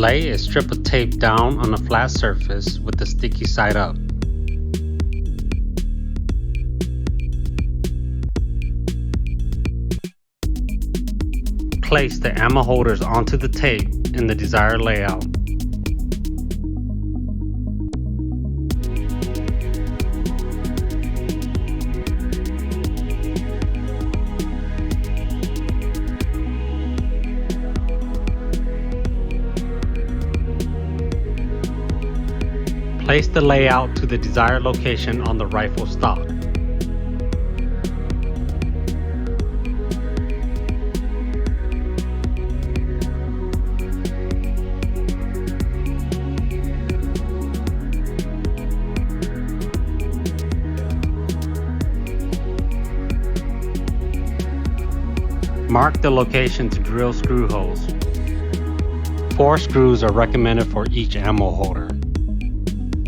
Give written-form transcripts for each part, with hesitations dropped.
Lay a strip of tape down on a flat surface with the sticky side up. Place the ammo holders onto the tape in the desired layout. Place the layout to the desired location on the rifle stock. Mark the location to drill screw holes. 4 screws are recommended for each ammo holder.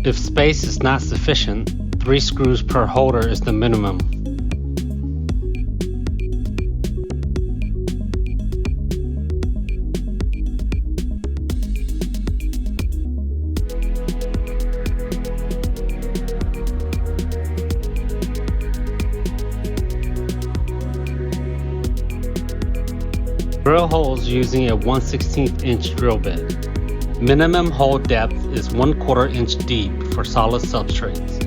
If space is not sufficient, 3 screws per holder is the minimum. Drill holes using a 1/16 inch drill bit. Minimum hole depth is 1/4 inch deep for solid substrates.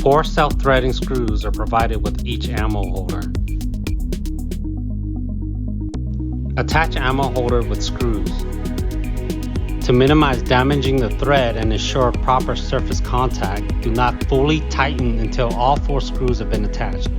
Four self-threading screws are provided with each ammo holder. Attach ammo holder with screws. To minimize damaging the thread and ensure proper surface contact, do not fully tighten until all 4 screws have been attached.